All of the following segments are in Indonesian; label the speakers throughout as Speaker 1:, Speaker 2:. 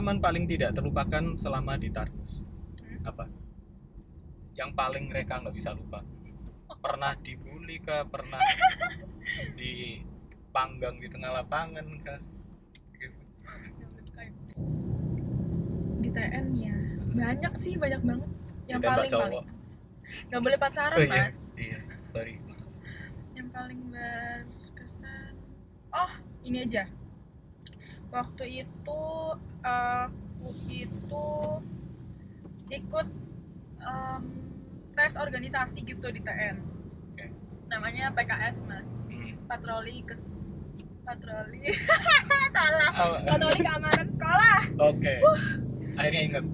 Speaker 1: pengalaman paling tidak terlupakan selama di Targus? Apa? Yang paling mereka nggak bisa lupa? Pernah dibully kah? Pernah dipanggang di tengah lapangan kah? Gitu.
Speaker 2: Di TN ya banyak sih, banyak banget. Yang
Speaker 1: Ditembak
Speaker 2: paling
Speaker 1: cowok.
Speaker 2: nggak boleh pacaran,
Speaker 1: Oh iya,
Speaker 2: Mas.
Speaker 1: iya, sorry.
Speaker 2: Yang paling berkesan, oh ini aja. Waktu itu aku itu ikut em, tes organisasi gitu di TN.
Speaker 1: Oke.
Speaker 2: Namanya PKS, Mas. Patroli salah,
Speaker 1: Oh,
Speaker 2: patroli keamanan sekolah.
Speaker 1: oke. Akhirnya ingat.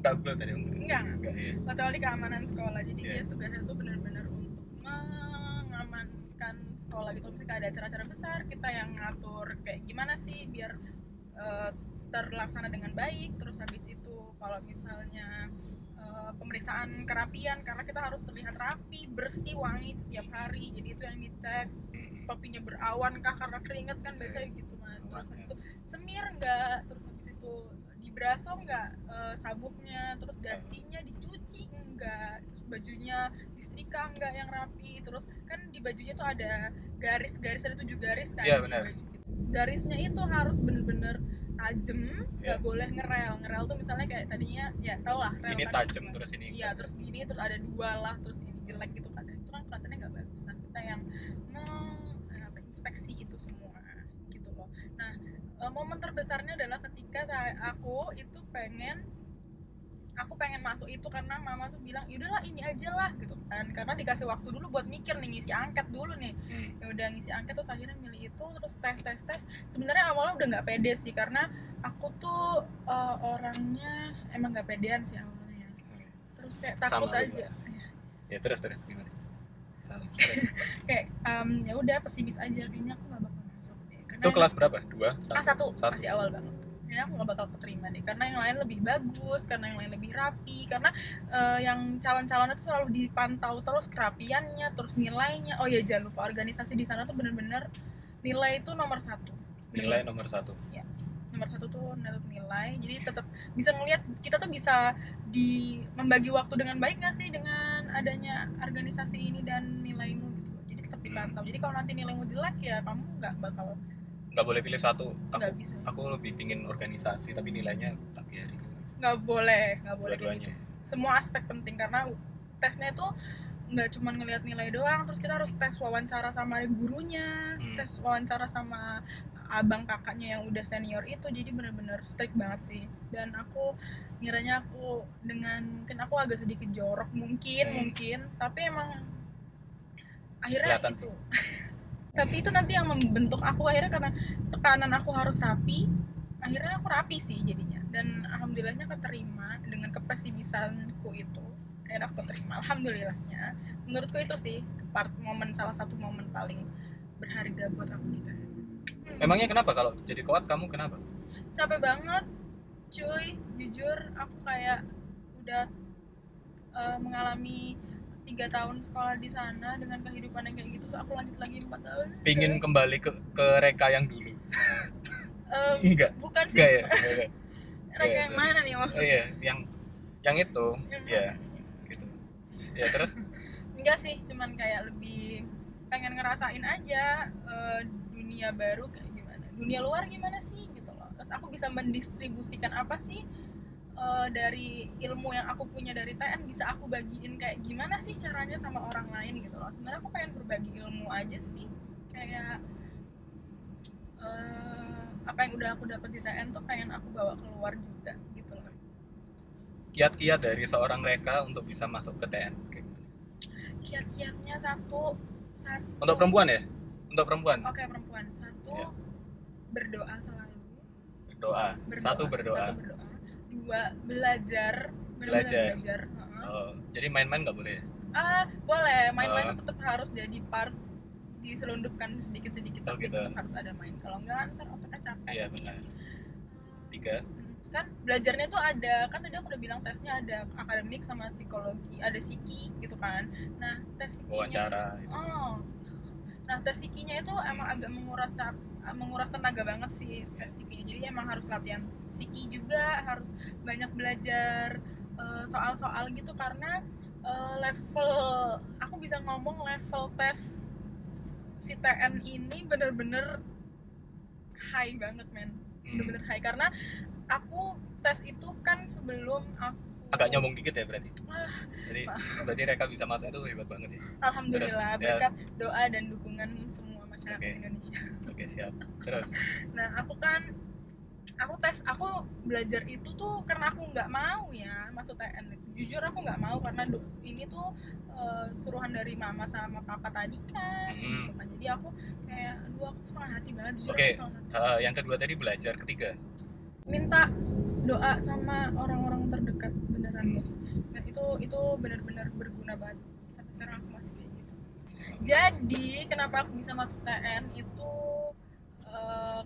Speaker 1: Udah Google tadi.
Speaker 2: Enggak.
Speaker 1: Iya.
Speaker 2: Patroli keamanan sekolah. Jadi
Speaker 1: Iya.
Speaker 2: dia tugasnya tuh benar-benar untuk mengamankan sekolah gitu. Misalnya ada acara-acara besar, kita yang ngatur kayak gimana sih biar terlaksana dengan baik. Terus habis itu kalau misalnya pemeriksaan kerapian, karena kita harus terlihat rapi, bersih, wangi setiap hari. Jadi itu yang dicek. Topinya berawan kah karena keringet kan biasanya gitu, Mas. Terus habis itu semir enggak, terus habis itu dibraso enggak sabuknya, terus dasinya dicuci enggak, terus bajunya disetrika enggak yang rapi. Terus kan di bajunya tuh ada garis-garis, ada 7 garis kan.
Speaker 1: Iya,
Speaker 2: di
Speaker 1: benar.
Speaker 2: baju gitu. Garisnya itu harus bener-bener tajem, nggak
Speaker 1: Iya.
Speaker 2: boleh ngerel tuh misalnya kayak tadinya ya tau lah rel
Speaker 1: Ini
Speaker 2: kan
Speaker 1: tajam terus ini.
Speaker 2: iya, terus gini terus ada dua lah, terus ini jelek gitu kan, itu kan kelihatannya nggak bagus. Nah kita yang inspeksi itu semua gitu loh. Nah momen terbesarnya adalah ketika aku itu pengen masuk itu karena mama tuh bilang yaudahlah ini aja lah gitu kan, karena dikasih waktu dulu buat mikir nih, ngisi angket dulu nih. Ya udah ngisi angket, terus akhirnya milih itu, terus tes. Sebenarnya awalnya udah nggak pede sih karena aku tuh orangnya emang nggak pedean sih awalnya, terus kayak takut
Speaker 1: Sama
Speaker 2: aja
Speaker 1: ya. Terus gimana? Salah.
Speaker 2: kayak ya udah pesimis aja, kayaknya aku nggak bakal masuk deh karena
Speaker 1: Itu kelas berapa? 2?
Speaker 2: satu masih awal banget, kayaknya aku nggak bakal keterima deh karena yang lain lebih bagus, karena yang lain lebih rapi, karena yang calon-calon itu selalu dipantau terus kerapiannya, terus nilainya. Oh ya jangan lupa organisasi di sana tuh bener-bener nilai itu nomor satu.
Speaker 1: Nilai nomor satu.
Speaker 2: Ya, nomor satu tuh nilai, jadi tetap bisa ngelihat kita tuh bisa membagi waktu dengan baik nggak sih dengan adanya organisasi ini dan nilaimu gitu. Jadi tetap dipantau. Jadi kalau nanti nilaimu jelek ya kamu
Speaker 1: nggak boleh pilih satu.
Speaker 2: Bisa.
Speaker 1: Aku lebih pingin organisasi tapi nilainya tak biarin.
Speaker 2: Nggak boleh
Speaker 1: Dua-duanya.
Speaker 2: gitu. Semua aspek penting karena tesnya itu nggak cuma ngelihat nilai doang, terus kita harus tes wawancara sama gurunya, tes wawancara sama abang kakaknya yang udah senior itu. Jadi benar-benar strict banget sih. Dan aku ngiranya aku mungkin aku agak sedikit jorok mungkin, tapi emang akhirnya
Speaker 1: Kelihatan
Speaker 2: itu tapi itu nanti yang membentuk aku akhirnya, karena tekanan aku harus rapi, akhirnya aku rapi sih jadinya, dan alhamdulillahnya keterima dengan kepesimisanku itu. Akhirnya aku terima, alhamdulillahnya. Menurutku itu sih salah satu momen paling berharga buat aku di TN.
Speaker 1: Emangnya kenapa kalau jadi koat kamu kenapa?
Speaker 2: Capek banget cuy, jujur aku kayak udah mengalami 3 tahun sekolah di sana dengan kehidupan yang kayak gitu, terus aku lanjut lagi 4 tahun.
Speaker 1: Pingin kembali ke Reka yang dulu. Enggak.
Speaker 2: Bukan sih.
Speaker 1: Enggak ya.
Speaker 2: Reka yang mana nih maksudnya?
Speaker 1: Iya, yang itu. Ya. Gitu. Ya terus?
Speaker 2: Enggak sih, cuman kayak lebih pengen ngerasain aja dunia baru kayak gimana, dunia luar gimana sih gitu loh. Terus aku bisa mendistribusikan apa sih dari ilmu yang aku punya dari TN, bisa aku bagiin kayak gimana sih caranya sama orang lain gitu loh. Sebenarnya aku pengen berbagi ilmu aja sih, kayak apa yang udah aku dapat di TN tuh pengen aku bawa keluar juga gitu loh.
Speaker 1: Kiat-kiat dari seorang Reka untuk bisa masuk ke TN
Speaker 2: kiat-kiatnya satu
Speaker 1: untuk perempuan ya? Untuk perempuan?
Speaker 2: Oke, perempuan. Satu, berdoa selalu.
Speaker 1: Berdoa. Satu, berdoa.
Speaker 2: Dua, belajar.
Speaker 1: Jadi main-main nggak boleh ya?
Speaker 2: Boleh, main-main itu tetap harus jadi part, diselundupkan sedikit-sedikit, tapi
Speaker 1: gitu.
Speaker 2: tetap harus ada main. Kalau enggak ntar otaknya capek.
Speaker 1: Iya benar. 3.
Speaker 2: Kan belajarnya tuh ada, kan tadi aku udah bilang tesnya ada akademik sama psikologi, ada psiki gitu kan. Nah tes psikinya
Speaker 1: wawancara
Speaker 2: itu. Nah, tes psikinya itu emang agak menguras tenaga banget sih tes psikinya. Jadi emang harus latihan psiki juga, harus banyak belajar soal-soal gitu karena level aku bisa ngomong level tes si TN ini bener-bener high banget men, bener-bener high karena aku tes itu kan sebelum aku
Speaker 1: agak nyombong dikit ya berarti. Jadi
Speaker 2: maaf.
Speaker 1: berarti mereka bisa masuk itu hebat banget ya.
Speaker 2: Alhamdulillah
Speaker 1: Terus,
Speaker 2: berkat doa dan dukungan semua masyarakat
Speaker 1: Oke.
Speaker 2: Indonesia.
Speaker 1: Oke, siap. Terus
Speaker 2: Nah aku belajar itu tuh karena aku nggak mau ya masuk TN itu. Jujur aku nggak mau karena ini tuh suruhan dari mama sama papa tadi kan gitu kan. Jadi aku kayak aduh aku setengah hati banget jujur.
Speaker 1: Oke,
Speaker 2: aku setengah hati.
Speaker 1: yang kedua tadi belajar, ketiga
Speaker 2: Minta doa sama orang-orang terdekat beneran deh. Nah, itu benar-benar berguna banget sampai sekarang aku masih kayak gitu. Jadi kenapa aku bisa masuk TN itu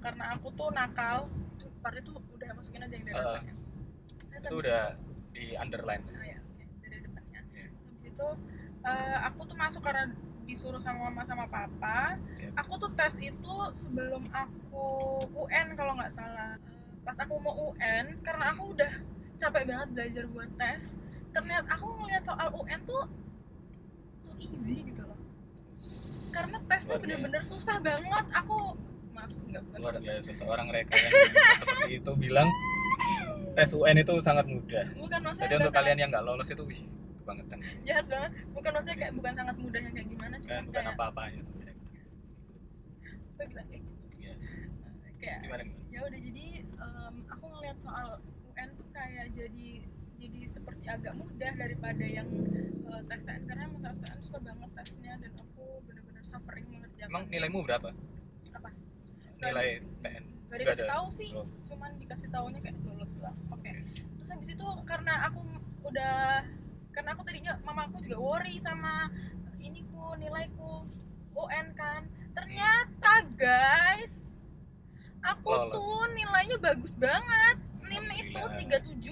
Speaker 2: karena aku tuh nakal. Itu part itu udah masukin aja yang dari depannya. Nah,
Speaker 1: itu udah di underline.
Speaker 2: Ya, oke, dari depannya. Habis itu aku tuh masuk karena disuruh sama mama sama papa. Aku tuh tes itu sebelum aku UN kalau nggak salah. Pas aku mau UN karena aku udah capek banget belajar buat tes, ternyata aku ngeliat soal UN tuh so easy gitu loh karena tesnya bener-bener susah banget. Aku maaf nggak bukan
Speaker 1: luar biasa seorang Reka yang seperti itu bilang tes UN itu sangat mudah.
Speaker 2: Bukan maksudnya
Speaker 1: jadi untuk kalian yang nggak lolos itu kebangetan,
Speaker 2: jahat banget. Bukan maksudnya kayak bukan sangat mudah yang kayak gimana, cuma
Speaker 1: bukan
Speaker 2: kayak
Speaker 1: apa-apa ya.
Speaker 2: gue bilang kayak gitu.
Speaker 1: Yes.
Speaker 2: Kayak
Speaker 1: Gimana?
Speaker 2: Ya udah jadi aku ngeliat soal UN tuh kayak jadi seperti agak mudah daripada yang tes TN karena emang tes TN susah banget tesnya dan aku benar-benar suffering mengerjakan.
Speaker 1: Emang nilaimu berapa?
Speaker 2: Apa?
Speaker 1: Nilai TN?
Speaker 2: Gak dikasih tahu sih, cuman dikasih taunya kayak lulus doang. Oke. Terus habis itu karena aku tadinya mama aku juga worry sama nilaiku UN kan. Ternyata guys, aku tuh nilainya bagus banget. NIM itu 37,15.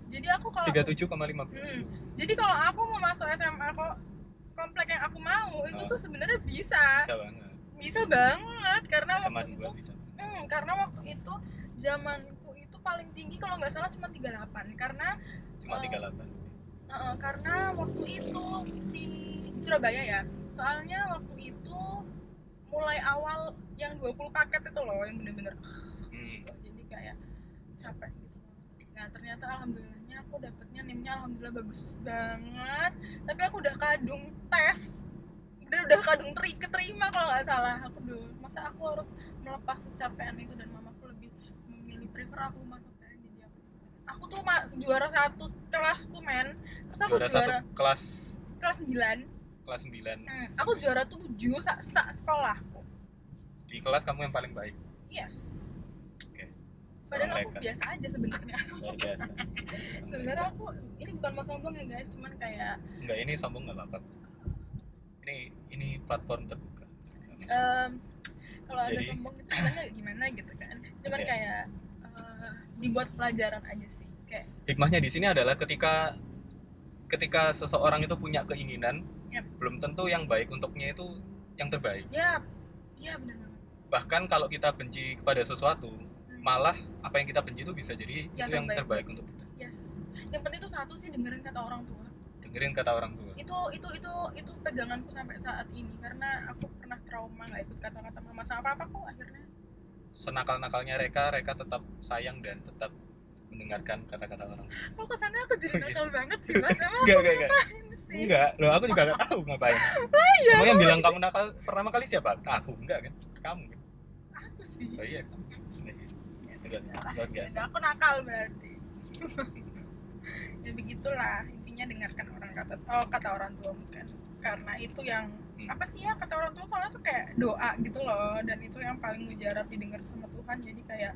Speaker 2: Jadi aku kalau
Speaker 1: 37,15.
Speaker 2: Jadi kalau aku mau masuk SMA kok komplek yang aku mau itu tuh sebenarnya bisa banget karena waktu itu karena waktu itu zamanku itu paling tinggi kalau nggak salah cuma 38 karena karena waktu itu di Surabaya ya, soalnya waktu itu mulai awal yang 20 paket itu loh yang bener-bener gitu. Jadi kayak capek gitu. Nah ternyata alhamdulillahnya aku dapetnya NIM-nya alhamdulillah bagus banget, tapi aku udah kadung tes dan udah kadung keterima kalau nggak salah. Masa aku harus melepas kecapean itu dan mamaku lebih memilih prefer aku masuk TN. Jadi aku tuh juara 1 kelasku men. Terus aku juara
Speaker 1: kelas
Speaker 2: 9. Aku juara 7 sekolahku.
Speaker 1: Di kelas kamu yang paling baik?
Speaker 2: Yes. Padahal aku biasa aja sebenarnya. Sebenarnya aku ini bukan mau sombong ya guys, cuman kayak
Speaker 1: enggak, ini sombong nggak apa-apa. Ini platform terbuka.
Speaker 2: Kalau ada sombong itu gimana gitu kan. Cuman kayak dibuat pelajaran aja sih. Kayak
Speaker 1: hikmahnya di sini adalah ketika seseorang itu punya keinginan, belum tentu yang baik untuknya itu yang terbaik.
Speaker 2: Ya benar banget.
Speaker 1: Bahkan kalau kita benci kepada sesuatu, malah apa yang kita benci itu bisa jadi itu yang terbaik untuk kita.
Speaker 2: Yes. Yang penting itu satu sih, dengerin kata orang tua. Itu peganganku sampai saat ini karena aku pernah trauma nggak ikut kata-kata mama sama papa kok akhirnya.
Speaker 1: Senakal-nakalnya Reka tetap sayang dan tetap mendengarkan kata-kata orang.
Speaker 2: Kok kesannya aku jadi nakal banget sih mas? Emang sih?
Speaker 1: Enggak, loh aku juga nggak tahu ngapain. Kamu yang bilang kamu nakal pertama kali siapa? Aku enggak kan? Kamu kan?
Speaker 2: Aku sih.
Speaker 1: Oh iya kan? Luar biasa.
Speaker 2: Aku nakal berarti. Ya begitulah, intinya dengarkan kata orang tua bukan karena itu yang apa sih ya, kata orang tua soalnya tuh kayak doa gitu loh, dan itu yang paling mujarab didengar sama Tuhan. Jadi kayak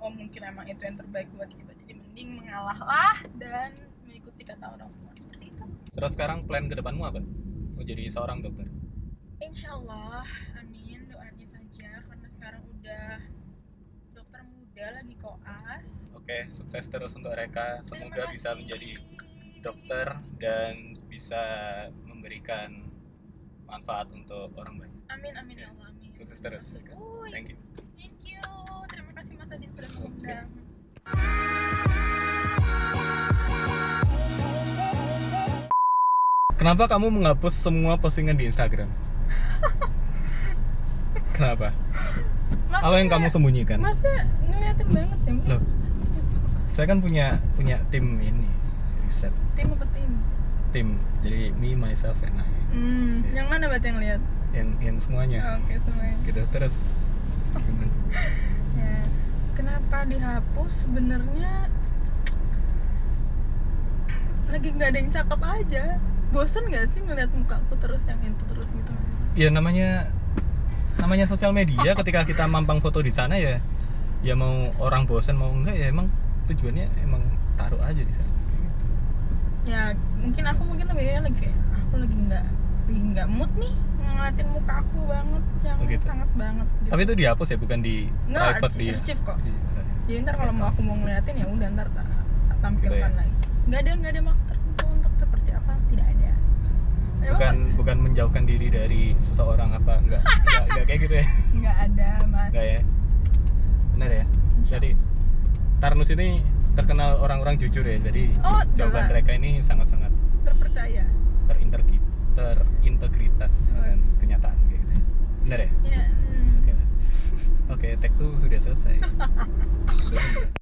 Speaker 2: mungkin emang itu yang terbaik buat kita, jadi mending mengalahlah dan mengikuti kata orang tua seperti itu.
Speaker 1: Terus sekarang plan ke depanmu apa? Mau jadi seorang dokter?
Speaker 2: Insyaallah, amin, doanya saja karena sekarang udah dokter muda lagi koas.
Speaker 1: Oke, sukses terus untuk Reka. Semoga bisa menjadi dokter dan bisa memberikan manfaat untuk orang banyak.
Speaker 2: Amin amin ya Allah amin.
Speaker 1: Sukses terus.
Speaker 2: Uy,
Speaker 1: Thank you.
Speaker 2: thank you. Terima kasih Mas Adin sudah mengundang.
Speaker 1: Kenapa kamu menghapus semua postingan di Instagram? Kenapa?
Speaker 2: Mas,
Speaker 1: Apa yang kamu sembunyikan?
Speaker 2: Masnya ngeliatin banget ya.
Speaker 1: Loh. Saya kan punya tim ini, riset.
Speaker 2: Tim apa tim?
Speaker 1: Tim. Jadi me, myself, and I.
Speaker 2: Yang mana berarti yang lihat?
Speaker 1: Yang semuanya.
Speaker 2: Oke, semuanya.
Speaker 1: Gitu terus. Gimana?
Speaker 2: Ya, kenapa dihapus? Sebenarnya lagi nggak ada yang cakep aja. Bosen nggak sih ngeliat mukaku terus yang itu terus gitu?
Speaker 1: Ya namanya sosial media. Ketika kita mampang foto di sana ya mau orang bosan mau enggak ya emang tujuannya emang taruh aja di sana. Gitu.
Speaker 2: Ya mungkin lagi kayak aku lagi nggak mood nih ngeliatin muka aku banget yang
Speaker 1: gitu.
Speaker 2: sangat banget. Gitu.
Speaker 1: Tapi itu dihapus ya, bukan di
Speaker 2: Nggak,
Speaker 1: private di.
Speaker 2: archive kok.
Speaker 1: Iya.
Speaker 2: Jadi ntar kalau aku mau ngeliatin ya udah ntar tak tampilkan
Speaker 1: Gitu ya?
Speaker 2: lagi. Nggak ada maksud tertentu untuk seperti apa, tidak ada.
Speaker 1: Bukan menjauhkan diri dari seseorang apa enggak kayak gitu ya.
Speaker 2: Nggak ada mas.
Speaker 1: Enggak ya. Benar ya. Jadi Tarnus ini terkenal orang-orang jujur ya. Jadi
Speaker 2: Oh,
Speaker 1: jawaban
Speaker 2: jelas.
Speaker 1: mereka ini sangat-sangat
Speaker 2: Terpercaya.
Speaker 1: terintegritas dengan
Speaker 2: Yes.
Speaker 1: kenyataan kayak gitu. Benar ya?
Speaker 2: Ya.
Speaker 1: Oke, tag tuh sudah selesai.